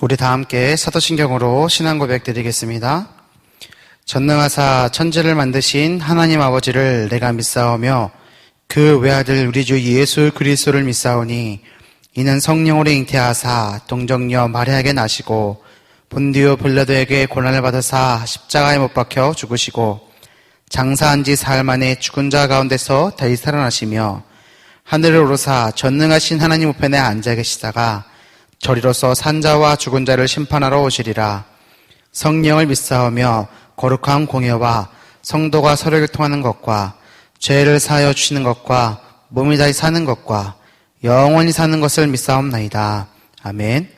우리 다 함께 사도신경으로 신앙 고백 드리겠습니다. 전능하사 천지를 만드신 하나님 아버지를 내가 믿사오며 그 외아들 우리 주 예수 그리스도를 믿사오니 이는 성령으로 잉태하사 동정녀 마리아에게 나시고 본디오 빌라도에게 고난을 받으사 십자가에 못 박혀 죽으시고 장사한 지 사흘 만에 죽은 자 가운데서 다시 살아나시며 하늘을 오르사 전능하신 하나님 우편에 앉아 계시다가 저리로서 산자와 죽은 자를 심판하러 오시리라. 성령을 믿사오며 거룩한 공예와 성도가 서로 교통하는 것과 죄를 사하여 주시는 것과 몸이 다시 사는 것과 영원히 사는 것을 믿사옵나이다. 아멘.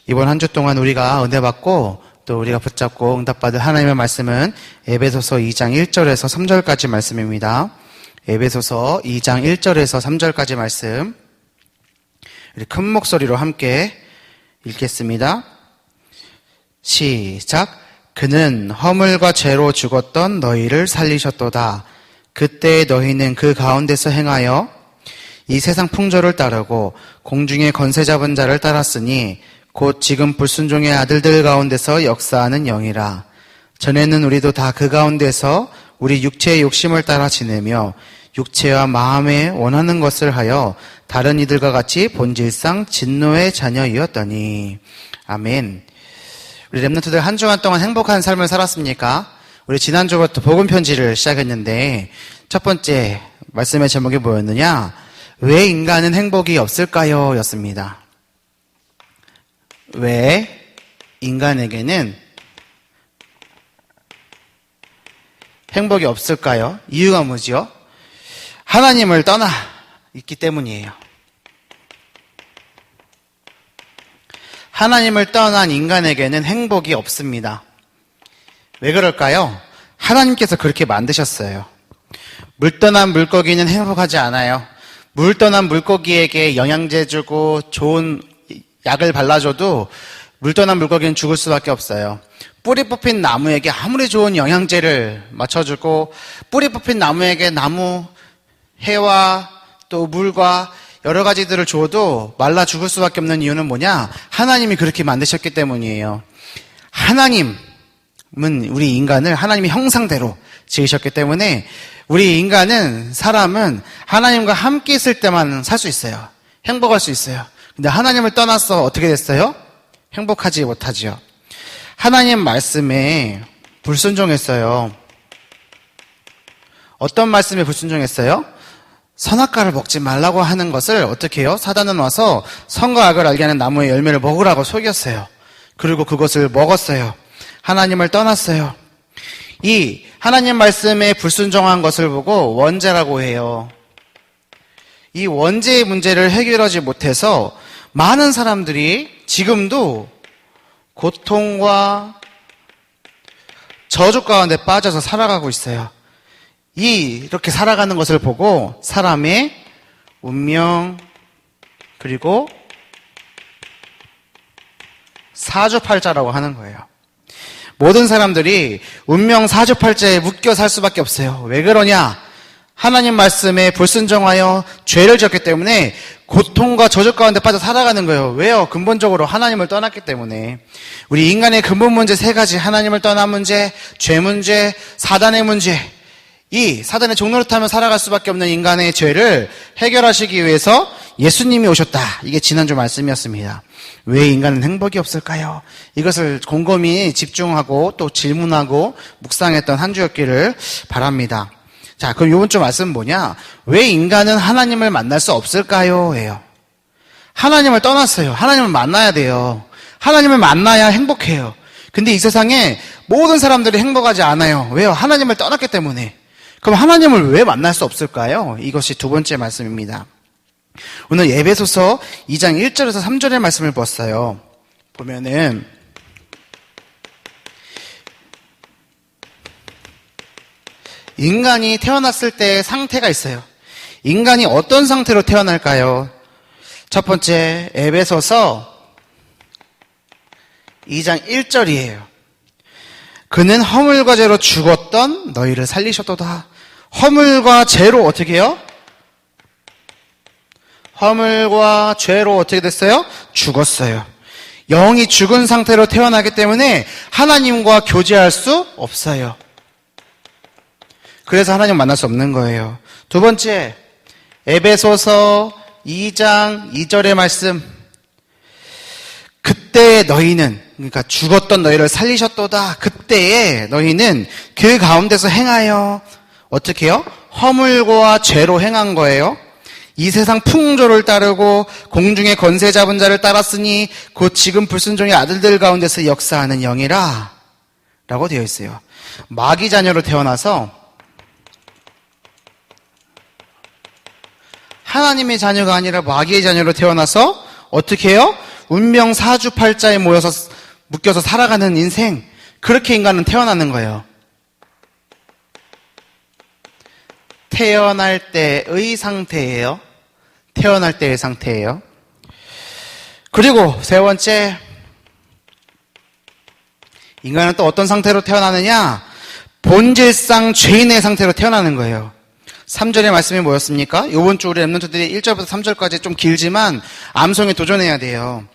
이번 한 주 동안 우리가 은혜 받고 또 우리가 붙잡고 응답받을 하나님의 말씀은 에베소서 2장 1절에서 3절까지 말씀입니다. 에베소서 2장 1절에서 3절까지 말씀 우리 큰 목소리로 함께 읽겠습니다. 시작. 그는 허물과 죄로 죽었던 너희를 살리셨도다. 그때 너희는 그 가운데서 행하여 이 세상 풍조를 따르고 공중의 권세 잡은 자를 따랐으니 곧 지금 불순종의 아들들 가운데서 역사하는 영이라. 전에는 우리도 다 그 가운데서 우리 육체의 욕심을 따라 지내며 육체와 마음에 원하는 것을 하여 다른 이들과 같이 본질상 진노의 자녀이었더니. 아멘. 우리 렘넌트들 한 주간 동안 행복한 삶을 살았습니까? 우리 지난주부터 복음 편지를 시작했는데 첫 번째 말씀의 제목이 뭐였느냐? 왜 인간은 행복이 없을까요? 였습니다. 왜 인간에게는 행복이 없을까요? 이유가 뭐지요? 하나님을 떠나 있기 때문이에요. 하나님을 떠난 인간에게는 행복이 없습니다. 왜 그럴까요? 하나님께서 그렇게 만드셨어요. 물 떠난 물고기는 행복하지 않아요. 물 떠난 물고기에게 영양제 주고 좋은 약을 발라줘도 물 떠난 물고기는 죽을 수밖에 없어요. 뿌리 뽑힌 나무에게 아무리 좋은 영양제를 맞춰주고 뿌리 뽑힌 나무에게 나무 해와 또 물과 여러 가지들을 줘도 말라 죽을 수밖에 없는 이유는 뭐냐? 하나님이 그렇게 만드셨기 때문이에요. 하나님은 우리 인간을 하나님의 형상대로 지으셨기 때문에 우리 인간은 사람은 하나님과 함께 있을 때만 살 수 있어요. 행복할 수 있어요. 근데 하나님을 떠나서 어떻게 됐어요? 행복하지 못하지요. 하나님 말씀에 불순종했어요. 어떤 말씀에 불순종했어요? 선악과를 먹지 말라고 하는 것을 어떻게 해요? 사단은 와서 선과 악을 알게 하는 나무의 열매를 먹으라고 속였어요. 그리고 그것을 먹었어요. 하나님을 떠났어요. 이 하나님 말씀에 불순종한 것을 보고 원죄라고 해요. 이 원죄의 문제를 해결하지 못해서 많은 사람들이 지금도 고통과 저주 가운데 빠져서 살아가고 있어요. 이렇게 살아가는 것을 보고 사람의 운명 그리고 사주팔자라고 하는 거예요. 모든 사람들이 운명 사주팔자에 묶여 살 수밖에 없어요. 왜 그러냐? 하나님 말씀에 불순종하여 죄를 지었기 때문에 고통과 저주 가운데 빠져 살아가는 거예요. 왜요? 근본적으로 하나님을 떠났기 때문에. 우리 인간의 근본 문제 세 가지, 하나님을 떠난 문제, 죄 문제, 사단의 문제. 이 사단의 종노릇하며 살아갈 수밖에 없는 인간의 죄를 해결하시기 위해서 예수님이 오셨다. 이게 지난주 말씀이었습니다. 왜 인간은 행복이 없을까요? 이것을 곰곰이 집중하고 또 질문하고 묵상했던 한 주였기를 바랍니다. 자, 그럼 이번 주 말씀은 뭐냐? 왜 인간은 하나님을 만날 수 없을까요? 예요. 하나님을 떠났어요. 하나님을 만나야 돼요. 하나님을 만나야 행복해요. 근데 이 세상에 모든 사람들이 행복하지 않아요. 왜요? 하나님을 떠났기 때문에. 그럼 하나님을 왜 만날 수 없을까요? 이것이 두 번째 말씀입니다. 오늘 에베소서 2장 1절에서 3절의 말씀을 보았어요. 보면은 인간이 태어났을 때 상태가 있어요. 인간이 어떤 상태로 태어날까요? 첫 번째 에베소서 2장 1절이에요. 그는 허물과 죄로 죽었던 너희를 살리셨도다. 허물과 죄로 어떻게 해요? 허물과 죄로 어떻게 됐어요? 죽었어요. 영이 죽은 상태로 태어나기 때문에 하나님과 교제할 수 없어요. 그래서 하나님 만날 수 없는 거예요. 두 번째, 에베소서 2장 2절의 말씀. 그때 너희는, 그러니까 죽었던 너희를 살리셨도다. 그때에 너희는 그 가운데서 행하여 어떻게 해요? 허물과 죄로 행한 거예요. 이 세상 풍조를 따르고 공중의 권세 잡은 자를 따랐으니 곧 지금 불순종의 아들들 가운데서 역사하는 영이라 라고 되어 있어요. 마귀 자녀로 태어나서 하나님의 자녀가 아니라 마귀의 자녀로 태어나서 어떻게 해요? 운명 사주팔자에 묶여서 살아가는 인생, 그렇게 인간은 태어나는 거예요. 태어날 때의 상태예요. 태어날 때의 상태예요. 그리고 세 번째, 인간은 또 어떤 상태로 태어나느냐? 본질상 죄인의 상태로 태어나는 거예요. 3절의 말씀이 뭐였습니까? 이번 주 우리 랩런트들이 1절부터 3절까지 좀 길지만 암송에 도전해야 돼요.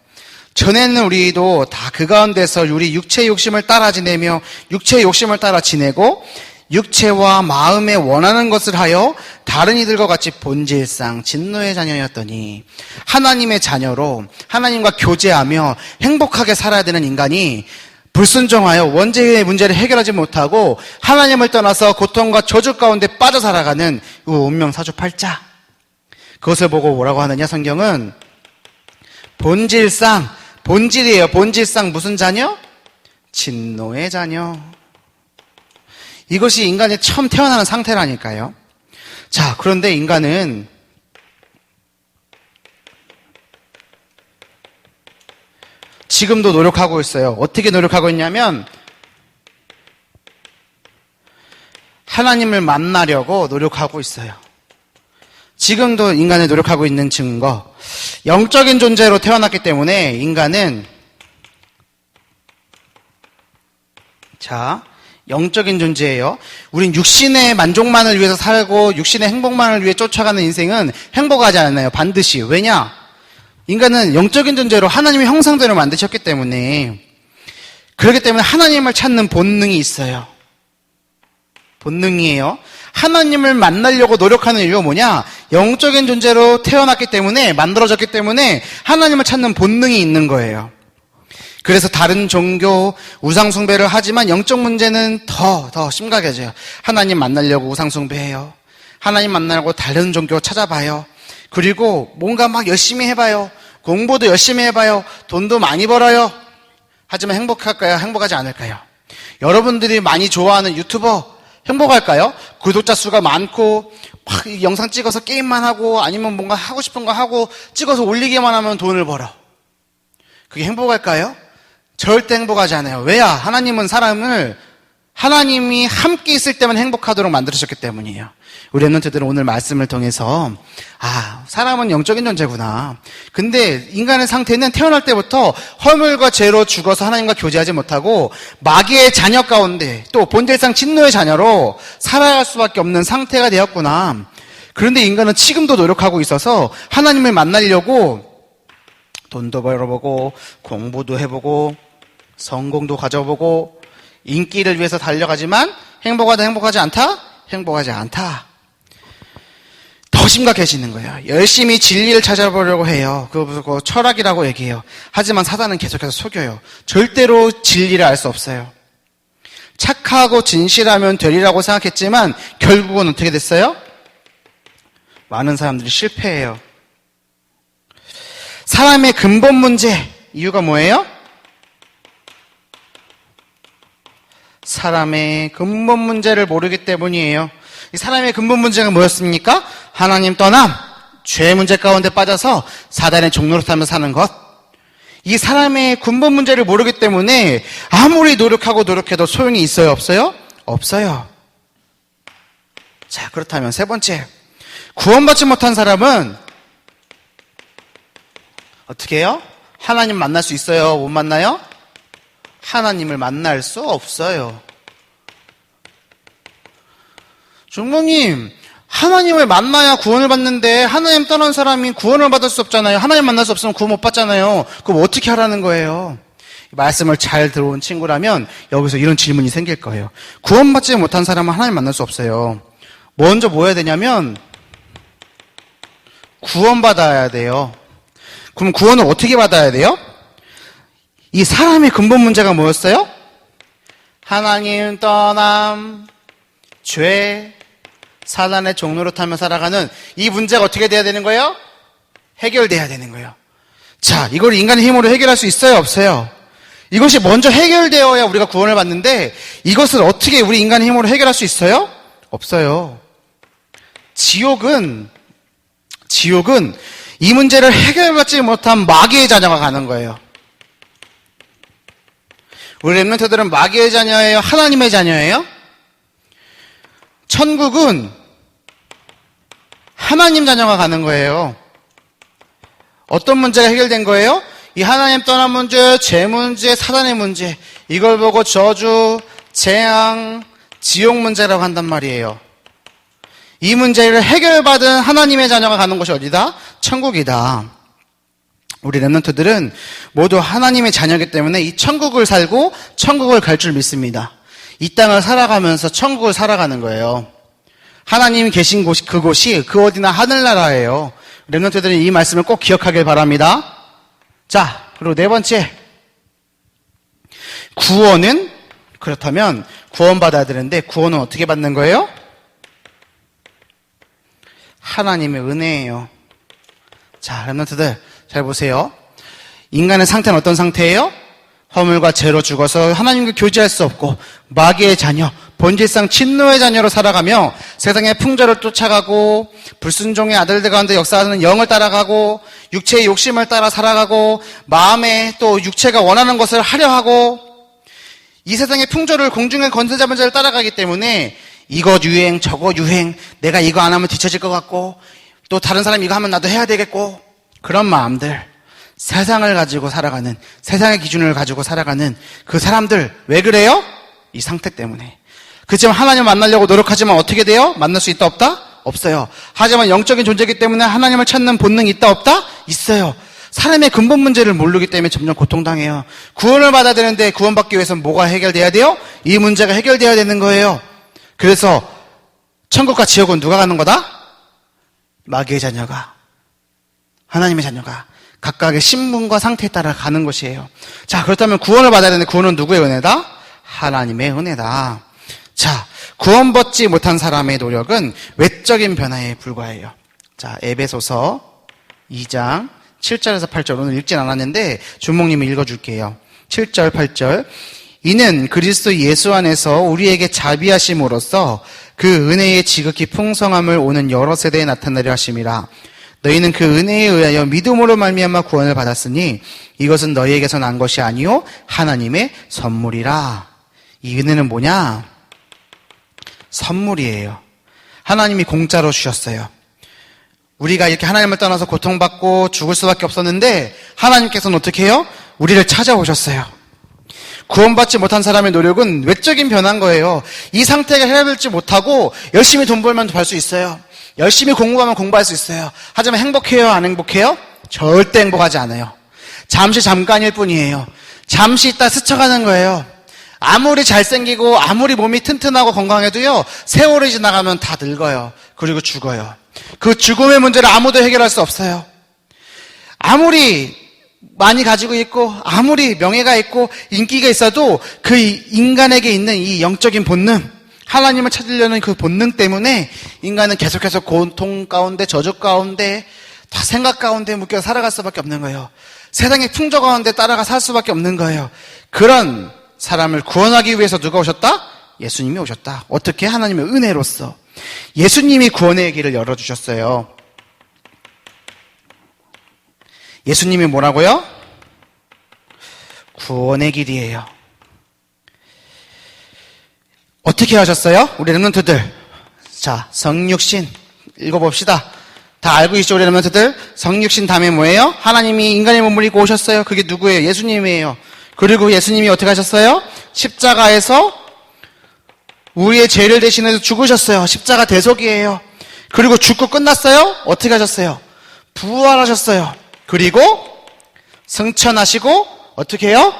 전에는 우리도 다 그 가운데서 우리 육체의 욕심을 따라 지내며 육체의 욕심을 따라 지내고 육체와 마음에 원하는 것을 하여 다른 이들과 같이 본질상 진노의 자녀였더니 하나님의 자녀로 하나님과 교제하며 행복하게 살아야 되는 인간이 불순종하여 원죄의 문제를 해결하지 못하고 하나님을 떠나서 고통과 저주 가운데 빠져 살아가는 이 운명사주팔자, 그것을 보고 뭐라고 하느냐? 성경은 본질이에요. 본질상 무슨 자녀? 진노의 자녀. 이것이 인간이 처음 태어나는 상태라니까요. 자, 그런데 인간은 지금도 노력하고 있어요. 어떻게 노력하고 있냐면 하나님을 만나려고 노력하고 있어요. 지금도 인간이 노력하고 있는 증거, 영적인 존재로 태어났기 때문에 인간은 영적인 존재예요. 우린 육신의 만족만을 위해서 살고 육신의 행복만을 위해 쫓아가는 인생은 행복하지 않아요. 반드시. 왜냐? 인간은 영적인 존재로 하나님의 형상대로 만드셨기 때문에, 그렇기 때문에 하나님을 찾는 본능이 있어요. 본능이에요. 하나님을 만나려고 노력하는 이유가 뭐냐? 영적인 존재로 태어났기 때문에, 만들어졌기 때문에 하나님을 찾는 본능이 있는 거예요. 그래서 다른 종교, 우상숭배를 하지만 영적 문제는 더 심각해져요. 하나님 만나려고 우상숭배해요. 하나님 만나려고 다른 종교 찾아봐요. 그리고 뭔가 막 열심히 해봐요. 공부도 열심히 해봐요. 돈도 많이 벌어요. 하지만 행복할까요? 행복하지 않을까요? 여러분들이 많이 좋아하는 유튜버 행복할까요? 구독자 수가 많고 막 영상 찍어서 게임만 하고 아니면 뭔가 하고 싶은 거 하고 찍어서 올리기만 하면 돈을 벌어. 그게 행복할까요? 절대 행복하지 않아요. 왜야? 하나님은 사람을 하나님이 함께 있을 때만 행복하도록 만들으셨기 때문이에요. 우리 랩런트들은 오늘 말씀을 통해서 사람은 영적인 존재구나. 근데 인간의 상태는 태어날 때부터 허물과 죄로 죽어서 하나님과 교제하지 못하고 마귀의 자녀 가운데 또 본질상 진노의 자녀로 살아갈 수밖에 없는 상태가 되었구나. 그런데 인간은 지금도 노력하고 있어서 하나님을 만나려고 돈도 벌어보고 공부도 해보고 성공도 가져보고 인기를 위해서 달려가지만 행복하다 행복하지 않다? 행복하지 않다. 더 심각해지는 거예요. 열심히 진리를 찾아보려고 해요. 그거 철학이라고 얘기해요. 하지만 사단은 계속해서 속여요. 절대로 진리를 알 수 없어요. 착하고 진실하면 되리라고 생각했지만 결국은 어떻게 됐어요? 많은 사람들이 실패해요. 사람의 근본 문제, 이유가 뭐예요? 사람의 근본 문제를 모르기 때문이에요. 이 사람의 근본 문제가 뭐였습니까? 하나님 떠남, 죄 문제 가운데 빠져서 사단의 종노릇하며 사는 것. 이 사람의 근본 문제를 모르기 때문에 아무리 노력해도 소용이 있어요? 없어요? 없어요. 자, 그렇다면 세 번째, 구원받지 못한 사람은 어떻게 해요? 하나님 만날 수 있어요? 못 만나요? 하나님을 만날 수 없어요. 중목님, 하나님을 만나야 구원을 받는데 하나님 떠난 사람이 구원을 받을 수 없잖아요. 하나님 만날 수 없으면 구원 못 받잖아요. 그럼 어떻게 하라는 거예요? 말씀을 잘 들어온 친구라면 여기서 이런 질문이 생길 거예요. 구원받지 못한 사람은 하나님 만날 수 없어요. 먼저 뭐 해야 되냐면 구원받아야 돼요. 그럼 구원을 어떻게 받아야 돼요? 이 사람의 근본 문제가 뭐였어요? 하나님 떠남, 죄, 사단의 종로로 타며 살아가는 이 문제가 어떻게 돼야 되는 거예요? 해결돼야 되는 거예요. 자, 이걸 인간의 힘으로 해결할 수 있어요? 없어요? 이것이 먼저 해결되어야 우리가 구원을 받는데 이것을 어떻게 우리 인간의 힘으로 해결할 수 있어요? 없어요. 지옥은 이 문제를 해결받지 못한 마귀의 자녀가 가는 거예요. 우리 렘넌트들은 마귀의 자녀예요? 하나님의 자녀예요? 천국은 하나님 자녀가 가는 거예요. 어떤 문제가 해결된 거예요? 이 하나님 떠난 문제, 죄 문제, 사단의 문제, 이걸 보고 저주, 재앙, 지옥 문제라고 한단 말이에요. 이 문제를 해결받은 하나님의 자녀가 가는 곳이 어디다? 천국이다. 우리 렘넌트들은 모두 하나님의 자녀이기 때문에 이 천국을 살고 천국을 갈 줄 믿습니다. 이 땅을 살아가면서 천국을 살아가는 거예요. 하나님이 계신 곳이 그곳이 그 어디나 하늘나라예요. 렘넌트들은 이 말씀을 꼭 기억하길 바랍니다. 자, 그리고 네 번째, 구원은 그렇다면 구원받아야 되는데 구원은 어떻게 받는 거예요? 하나님의 은혜예요. 자, 렘넌트들 잘 보세요. 인간의 상태는 어떤 상태예요? 허물과 죄로 죽어서 하나님과 교제할 수 없고 마귀의 자녀, 본질상 진노의 자녀로 살아가며 세상의 풍조를 쫓아가고 불순종의 아들들 가운데 역사하는 영을 따라가고 육체의 욕심을 따라 살아가고 마음에 또 육체가 원하는 것을 하려 하고 이 세상의 풍조를 공중의 권세 잡은 자를 따라가기 때문에 이것 유행 저것 유행, 내가 이거 안 하면 뒤처질 것 같고 또 다른 사람이 이거 하면 나도 해야 되겠고, 그런 마음들, 세상을 가지고 살아가는, 세상의 기준을 가지고 살아가는 그 사람들, 왜 그래요? 이 상태 때문에. 그렇지만 하나님을 만나려고 노력하지만 어떻게 돼요? 만날 수 있다 없다? 없어요. 하지만 영적인 존재이기 때문에 하나님을 찾는 본능이 있다 없다? 있어요. 사람의 근본 문제를 모르기 때문에 점점 고통당해요. 구원을 받아야 되는데 구원받기 위해서는 뭐가 해결돼야 돼요? 이 문제가 해결돼야 되는 거예요. 그래서 천국과 지옥은 누가 가는 거다? 마귀의 자녀가, 하나님의 자녀가 각각의 신분과 상태에 따라 가는 것이에요. 자, 그렇다면 구원을 받아야 되는데 구원은 누구의 은혜다? 하나님의 은혜다. 자, 구원받지 못한 사람의 노력은 외적인 변화에 불과해요. 자, 에베소서 2장 7절에서 8절, 오늘 읽진 않았는데 주목님이 읽어줄게요. 7절 8절. 이는 그리스도 예수 안에서 우리에게 자비하심으로써 그 은혜의 지극히 풍성함을 오는 여러 세대에 나타내려 하심이라. 너희는 그 은혜에 의하여 믿음으로 말미암아 구원을 받았으니 이것은 너희에게서 난 것이 아니요 하나님의 선물이라. 이 은혜는 뭐냐? 선물이에요. 하나님이 공짜로 주셨어요. 우리가 이렇게 하나님을 떠나서 고통받고 죽을 수밖에 없었는데 하나님께서는 어떻게 해요? 우리를 찾아오셨어요. 구원받지 못한 사람의 노력은 외적인 변화인 거예요. 이 상태가 해결되지 못하고 열심히 돈 벌면 벌 수 있어요. 열심히 공부하면 공부할 수 있어요. 하지만 행복해요? 안 행복해요? 절대 행복하지 않아요. 잠깐일 뿐이에요. 잠시 있다 스쳐가는 거예요. 아무리 잘생기고 아무리 몸이 튼튼하고 건강해도요, 세월이 지나가면 다 늙어요. 그리고 죽어요. 그 죽음의 문제를 아무도 해결할 수 없어요. 아무리 많이 가지고 있고 아무리 명예가 있고 인기가 있어도 그 인간에게 있는 이 영적인 본능, 하나님을 찾으려는 그 본능 때문에 인간은 계속해서 고통 가운데, 저주 가운데, 다 생각 가운데 묶여 살아갈 수밖에 없는 거예요. 세상의 풍조 가운데 따라가 살 수밖에 없는 거예요. 그런 사람을 구원하기 위해서 누가 오셨다? 예수님이 오셨다. 어떻게? 하나님의 은혜로서. 예수님이 구원의 길을 열어주셨어요. 예수님이 뭐라고요? 구원의 길이에요. 어떻게 하셨어요? 우리 렘넌트들. 자, 성육신 읽어봅시다. 다 알고 있죠, 우리 렘넌트들? 성육신 다음에 뭐예요? 하나님이 인간의 몸을 입고 오셨어요. 그게 누구예요? 예수님이에요. 그리고 예수님이 어떻게 하셨어요? 십자가에서 우리의 죄를 대신해서 죽으셨어요. 십자가 대속이에요. 그리고 죽고 끝났어요? 어떻게 하셨어요? 부활하셨어요. 그리고 승천하시고 어떻게 해요?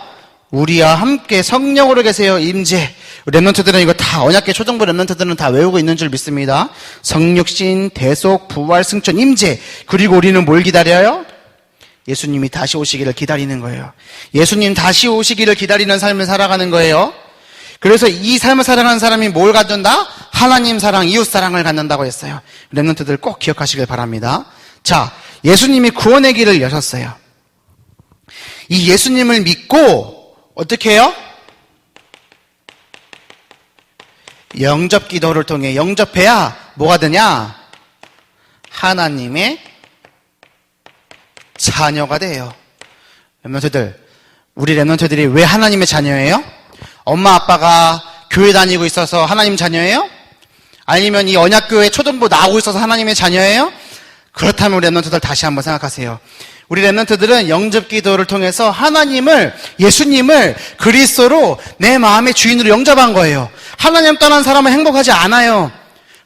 우리와 함께 성령으로 계세요. 임재. 렘넌트들은 이거 다 언약궤 초등부 렘넌트들은 다 외우고 있는 줄 믿습니다. 성육신, 대속, 부활, 승천, 임재. 그리고 우리는 뭘 기다려요? 예수님이 다시 오시기를 기다리는 거예요. 예수님 다시 오시기를 기다리는 삶을 살아가는 거예요. 그래서 이 삶을 살아가는 사람이 뭘 갖는다? 하나님 사랑, 이웃 사랑을 갖는다고 했어요. 렘넌트들 꼭 기억하시길 바랍니다. 자, 예수님이 구원의 길을 여셨어요. 이 예수님을 믿고 어떻게 해요? 영접 기도를 통해 영접해야 뭐가 되냐? 하나님의 자녀가 돼요. 렘넌트들, 우리 렘넌트들이 왜 하나님의 자녀예요? 엄마 아빠가 교회 다니고 있어서 하나님 자녀예요? 아니면 이 언약교회 초등부 나오고 있어서 하나님의 자녀예요? 그렇다면 우리 렘넌트들 다시 한번 생각하세요. 우리 렘넌트들은 영접 기도를 통해서 하나님을, 예수님을 그리스도로 내 마음의 주인으로 영접한 거예요. 하나님 떠난 사람은 행복하지 않아요.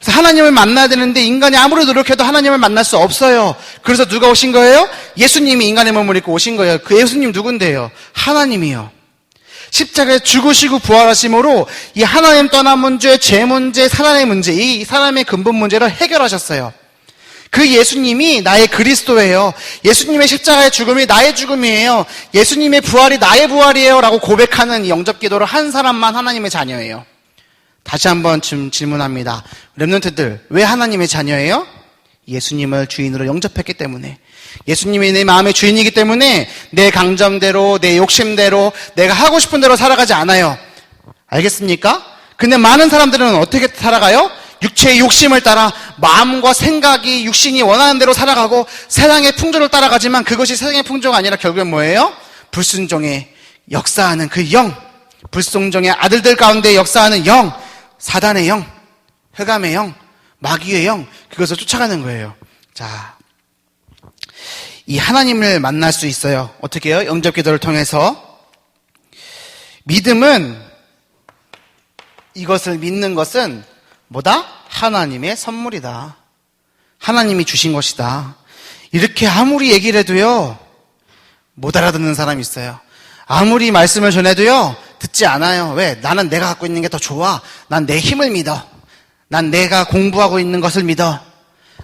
그래서 하나님을 만나야 되는데 인간이 아무리 노력해도 하나님을 만날 수 없어요. 그래서 누가 오신 거예요? 예수님이 인간의 몸을 입고 오신 거예요. 그 예수님 누군데요? 하나님이요. 십자가에 죽으시고 부활하심으로 이 하나님 떠난 문제, 죄 문제, 사람의 문제, 이 사람의 근본 문제를 해결하셨어요. 그 예수님이 나의 그리스도예요. 예수님의 십자가의 죽음이 나의 죽음이에요. 예수님의 부활이 나의 부활이에요. 라고 고백하는 영접 기도를 한 사람만 하나님의 자녀예요. 다시 한번 질문합니다. 렘넌트들, 왜 하나님의 자녀예요? 예수님을 주인으로 영접했기 때문에. 예수님이 내 마음의 주인이기 때문에 내 강점대로, 내 욕심대로, 내가 하고 싶은 대로 살아가지 않아요. 알겠습니까? 근데 많은 사람들은 어떻게 살아가요? 육체의 욕심을 따라 마음과 생각이, 육신이 원하는 대로 살아가고 세상의 풍조를 따라가지만 그것이 세상의 풍조가 아니라 결국엔 뭐예요? 불순종의 역사하는 그 영, 불순종의 아들들 가운데 역사하는 영, 사단의 영, 흑암의 영, 마귀의 영, 그것을 쫓아가는 거예요. 자, 이 하나님을 만날 수 있어요. 어떻게 해요? 영접 기도를 통해서. 믿음은, 이것을 믿는 것은 뭐다? 하나님의 선물이다. 하나님이 주신 것이다. 이렇게 아무리 얘기를 해도요, 못 알아듣는 사람이 있어요. 아무리 말씀을 전해도요, 듣지 않아요. 왜? 나는 내가 갖고 있는 게 더 좋아. 난 내 힘을 믿어. 난 내가 공부하고 있는 것을 믿어.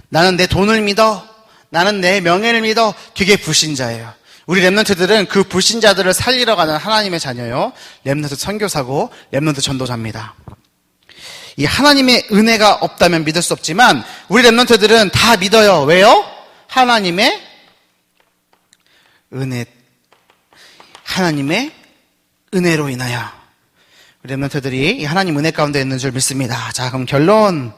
나는 내 돈을 믿어. 나는 내 명예를 믿어. 그게 불신자예요. 우리 렘넌트들은 그 불신자들을 살리러 가는 하나님의 자녀요. 렘넌트 선교사고 렘넌트 전도자입니다. 이 하나님의 은혜가 없다면 믿을 수 없지만 우리 렘넌트들은 다 믿어요. 왜요? 하나님의 은혜, 하나님의 은혜로 인하여 우리 렘넌트들이 이 하나님 은혜 가운데 있는 줄 믿습니다. 자, 그럼 결론.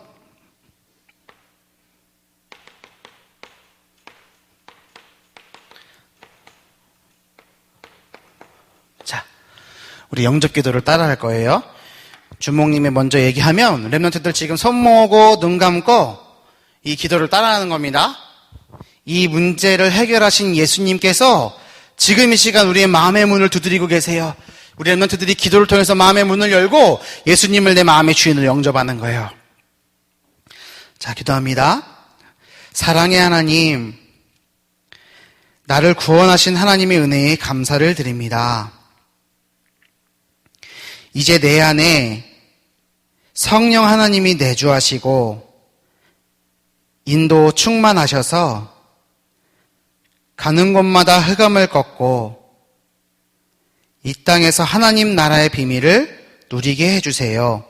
자, 우리 영접 기도를 따라 할 거예요. 주목님이 먼저 얘기하면 렘넌트들 지금 손 모으고 눈 감고 이 기도를 따라하는 겁니다. 이 문제를 해결하신 예수님께서 지금 이 시간 우리의 마음의 문을 두드리고 계세요. 우리 렘넌트들이 기도를 통해서 마음의 문을 열고 예수님을 내 마음의 주인으로 영접하는 거예요. 자, 기도합니다. 사랑의 하나님, 나를 구원하신 하나님의 은혜에 감사를 드립니다. 이제 내 안에 성령 하나님이 내주하시고 인도 충만하셔서 가는 곳마다 흑암을 꺾고 이 땅에서 하나님 나라의 비밀을 누리게 해주세요.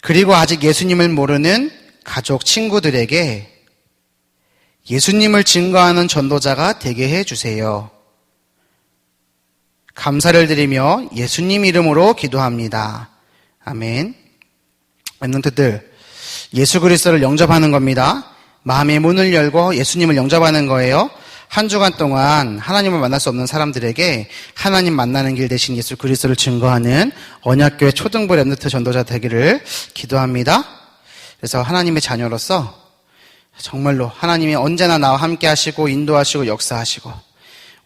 그리고 아직 예수님을 모르는 가족, 친구들에게 예수님을 증거하는 전도자가 되게 해주세요. 감사를 드리며 예수님 이름으로 기도합니다. 아멘. 렘넌트들, 예수 그리스도를 영접하는 겁니다. 마음의 문을 열고 예수님을 영접하는 거예요. 한 주간 동안 하나님을 만날 수 없는 사람들에게 하나님 만나는 길 대신 예수 그리스도를 증거하는 언약교회 초등부 렘넌트 전도자 되기를 기도합니다. 그래서 하나님의 자녀로서 정말로 하나님이 언제나 나와 함께 하시고 인도하시고 역사하시고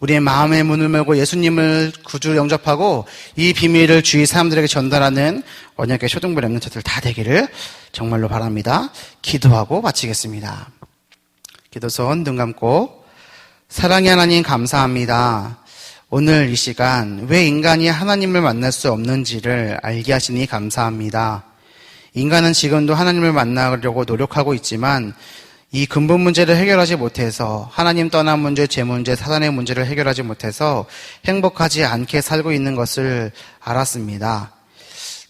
우리의 마음의 문을 열고 예수님을 구주로 영접하고 이 비밀을 주위 사람들에게 전달하는 언약의 초등부 렘넌트들 다 되기를 정말로 바랍니다. 기도하고 마치겠습니다. 기도손 눈 감고. 사랑의 하나님 감사합니다. 오늘 이 시간 왜 인간이 하나님을 만날 수 없는지를 알게 하시니 감사합니다. 인간은 지금도 하나님을 만나려고 노력하고 있지만 이 근본 문제를 해결하지 못해서 하나님 떠난 문제, 죄 문제, 사단의 문제를 해결하지 못해서 행복하지 않게 살고 있는 것을 알았습니다.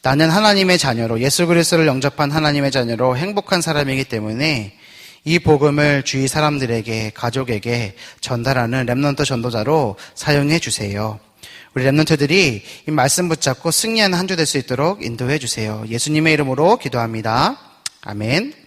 나는 하나님의 자녀로 예수 그리스도를 영접한 하나님의 자녀로 행복한 사람이기 때문에 이 복음을 주위 사람들에게, 가족에게 전달하는 렘넌트 전도자로 사용해 주세요. 우리 렘넌트들이 이 말씀 붙잡고 승리하는 한 주 될 수 있도록 인도해 주세요. 예수님의 이름으로 기도합니다. 아멘.